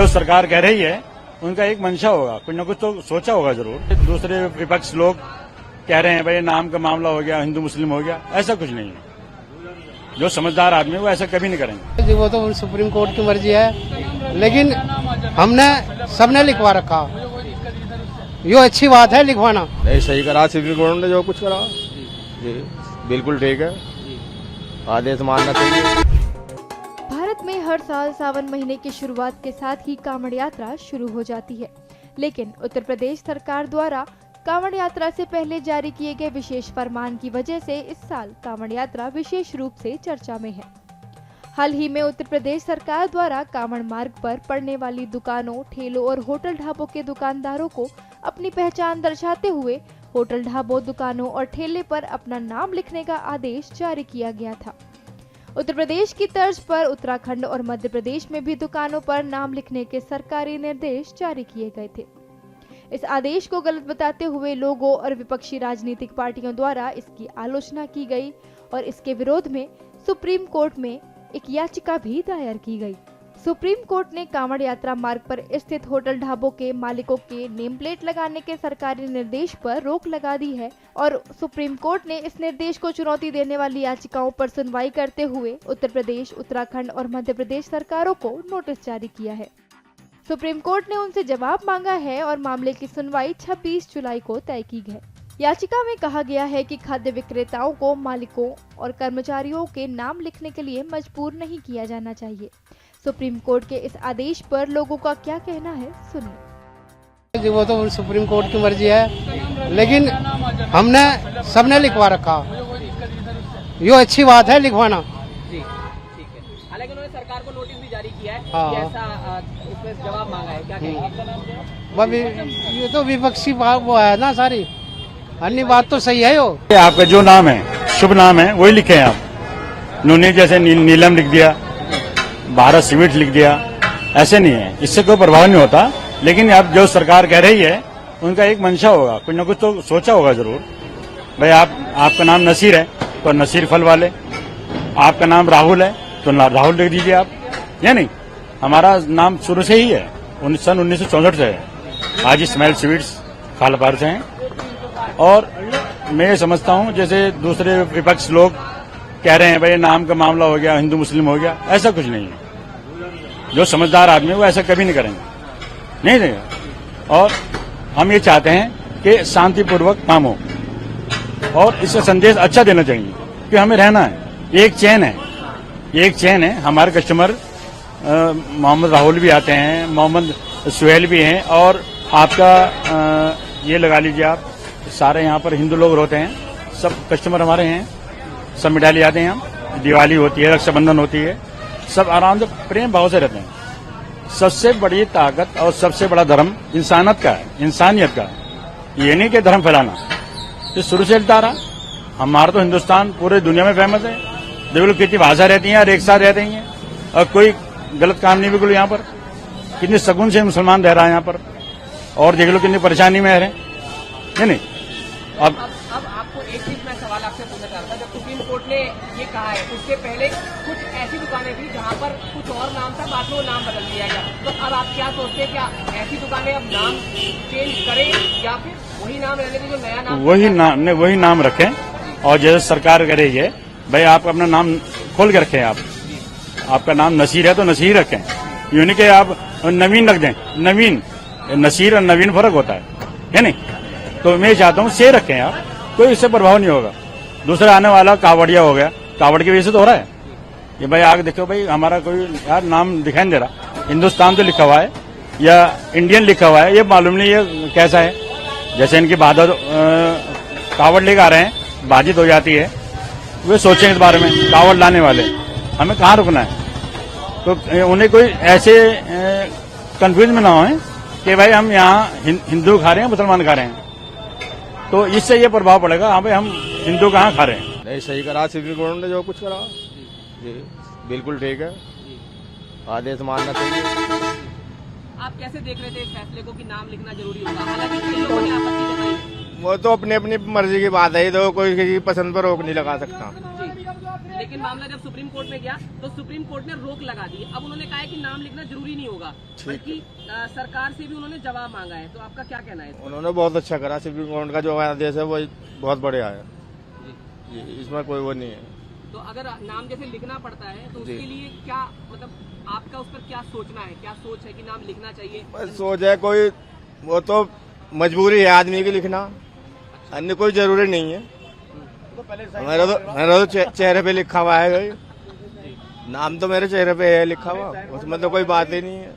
सरकार कह रही है उनका एक मंशा होगा, कुछ न कुछ तो सोचा होगा जरूर। दूसरे विपक्ष लोग कह रहे हैं भाई नाम का मामला हो गया, हिंदू मुस्लिम हो गया, ऐसा कुछ नहीं है। जो समझदार आदमी है वो ऐसा कभी नहीं करेंगे। जी वो तो सुप्रीम कोर्ट की मर्जी है, लेकिन हमने सबने लिखवा रखा, ये अच्छी बात है लिखवाना। नहीं सही करा सुप्रीम कोर्ट ने जो कुछ करा, जी बिल्कुल ठीक है, आदेश मानना चाहिए। भारत में हर साल सावन महीने की शुरुआत के साथ ही कांवड़ यात्रा शुरू हो जाती है, लेकिन उत्तर प्रदेश सरकार द्वारा कांवड़ यात्रा से पहले जारी किए गए विशेष फरमान की वजह से इस साल कांवड़ यात्रा विशेष रूप से चर्चा में है। हाल ही में उत्तर प्रदेश सरकार द्वारा कांवड़ मार्ग पर पड़ने वाली दुकानों, ठेलों और होटल ढाबों के दुकानदारों को अपनी पहचान दर्शाते हुए होटल ढाबों, दुकानों और ठेले पर अपना नाम लिखने का आदेश जारी किया गया था। उत्तर प्रदेश की तर्ज पर उत्तराखंड और मध्य प्रदेश में भी दुकानों पर नाम लिखने के सरकारी निर्देश जारी किए गए थे। इस आदेश को गलत बताते हुए लोगों और विपक्षी राजनीतिक पार्टियों द्वारा इसकी आलोचना की गई और इसके विरोध में सुप्रीम कोर्ट में एक याचिका भी दायर की गई। सुप्रीम कोर्ट ने कांवड़ यात्रा मार्ग पर स्थित होटल ढाबों के मालिकों के नेम प्लेट लगाने के सरकारी निर्देश पर रोक लगा दी है और सुप्रीम कोर्ट ने इस निर्देश को चुनौती देने वाली याचिकाओं पर सुनवाई करते हुए उत्तर प्रदेश, उत्तराखंड और मध्य प्रदेश सरकारों को नोटिस जारी किया है। सुप्रीम कोर्ट ने उनसे जवाब मांगा है और मामले की सुनवाई 26 जुलाई को तय की है। याचिका में कहा गया है कि खाद्य विक्रेताओं को मालिकों और कर्मचारियों के नाम लिखने के लिए मजबूर नहीं किया जाना चाहिए। सुप्रीम कोर्ट के इस आदेश पर लोगों का क्या कहना है, सुनिए। जी वो तो सुप्रीम कोर्ट की मर्जी है, लेकिन हमने सबने लिखवा रखा, ये अच्छी बात है लिखवाना। जी ठीक है। हालांकि उन्होंने सरकार को नोटिस भी जारी किया है, हाँ। ऐसा उसमें जवाब मांगा है, क्या कहेंगे? ये तो विपक्षी बात वो है ना सारी, अन्य बात तो सही है। यो आपका जो नाम है, शुभ नाम है, वही लिखे हैं आप। नूनी जैसे नीलम लिख दिया, भारत सीमेंट लिख दिया, ऐसे नहीं है, इससे कोई प्रभाव नहीं होता। लेकिन अब जो सरकार कह रही है उनका एक मंशा होगा, कुछ न कुछ तो सोचा होगा जरूर। भाई आपका नाम नसीर है तो नसीर फल वाले, आपका नाम राहुल है तो राहुल लिख दीजिए आप, या नहीं। हमारा नाम शुरू से ही है, सन 1964 से है। आज स्माइल स्वीट्स खालपार से हैं। और मैं समझता हूं जैसे दूसरे विपक्ष लोग कह रहे हैं भाई नाम का मामला हो गया, हिंदू मुस्लिम हो गया, ऐसा कुछ नहीं है। जो समझदार आदमी है वो ऐसा कभी नहीं करेंगे, नहीं देगा। और हम ये चाहते हैं कि शांतिपूर्वक काम हो और इसका संदेश अच्छा देना चाहिए कि हमें रहना है। एक चैन है। हमारे कस्टमर मोहम्मद राहुल भी आते हैं, मोहम्मद सुहेल भी हैं, और आपका ये लगा लीजिए आप, सारे यहाँ पर हिंदू लोग रहते हैं, सब कस्टमर हमारे हैं, सब मिठाई ले आते हैं। हम दिवाली होती है, रक्षाबंधन होती है, सब आराम से प्रेम भाव से रहते हैं। सबसे बड़ी ताकत और सबसे बड़ा धर्म इंसानियत का है, इंसानियत का। ये नहीं कि धर्म फैलाना, ये शुरू से चलता रहा। हमारा तो हिंदुस्तान पूरे दुनिया में फेमस है। देख लो कितनी भाषा रहती है और एक साथ रहते हैं, और कोई गलत काम नहीं बिल्कुल। यहाँ पर कितने सगुन से मुसलमान रह रहा है यहाँ पर, और देख लो कितनी परेशानी में रहे, है नहीं। अब आपको एक चीज मैं सवाल आपसे पूछना चाहता था, जब सुप्रीम कोर्ट ने ये कहा है, उसके पहले कुछ ऐसी दुकानें थी जहाँ पर कुछ और नाम था, बाद में वो नाम बदल दिया गया। तो अब आप क्या सोचते हैं, क्या ऐसी दुकानें अब नाम चेंज करें या फिर वही नाम रहने के जो नया नाम वही नाम रखें। और जैसे सरकार कह रही है भाई आप अपना नाम खोल के रखें, आपका नाम नसीर है तो नसीर रखें, यूँ नहीं कि आप नवीन रख दें। नवीन, नसीर और नवीन फर्क होता है नहीं। तो मैं चाहता हूँ से रखें आप, कोई इससे प्रभाव नहीं होगा। दूसरा आने वाला कावड़िया हो गया, कावड़ की वजह से तो हो रहा है ये। भाई आगे देखो भाई, हमारा कोई यार नाम दिखाई नहीं दे रहा, हिंदुस्तान तो लिखा हुआ है या इंडियन लिखा हुआ है, ये मालूम नहीं ये कैसा है। जैसे इनकी बाधा कावड़ लेकर आ रहे हैं, बाधित हो जाती है, वे सोचें इस बारे में। कावड़ लाने वाले हमें कहाँ रुकना है, तो उन्हें कोई ऐसे कंफ्यूज में ना हो कि भाई हम यहाँ हिंदू खा रहे हैं, मुसलमान खा रहे हैं, तो इससे ये प्रभाव पड़ेगा। हाँ भाई हम हिंदू कहाँ खा रहे हैं। नहीं सही करा सुप्रीम कोर्ट ने जो कुछ करा, जी बिल्कुल ठीक है, आदेश मानना चाहिए। आप कैसे देख रहे थे इस फैसले को कि नाम लिखना जरूरी होगा? हालांकि कई लोगों ने आपत्ति जताई। वो तो अपनी अपनी मर्जी की बात है, तो कोई किसी की पसंद पर रोक नहीं लगा सकता। लेकिन मामला जब सुप्रीम कोर्ट में गया तो सुप्रीम कोर्ट ने रोक लगा दी। अब उन्होंने कहा है कि नाम लिखना जरूरी नहीं होगा, बल्कि सरकार से भी उन्होंने जवाब मांगा है। तो आपका क्या कहना है? उन्होंने बहुत अच्छा करा, सुप्रीम कोर्ट का जो आदेश है वो बहुत बढ़िया है जी, इसमें कोई वो नहीं है। तो अगर नाम जैसे लिखना पड़ता है तो उसके लिए क्या मतलब आपका उस पर क्या सोचना है, क्या सोच है कि नाम लिखना चाहिए? बस सोच है कोई, वो तो मजबूरी है आदमी की लिखना, अन्य कोई जरूरी नहीं है। मेरा तो चेहरे पे लिखा हुआ है, नाम तो मेरे चेहरे पे है लिखा हुआ, उसमें तो कोई बात ही नहीं है।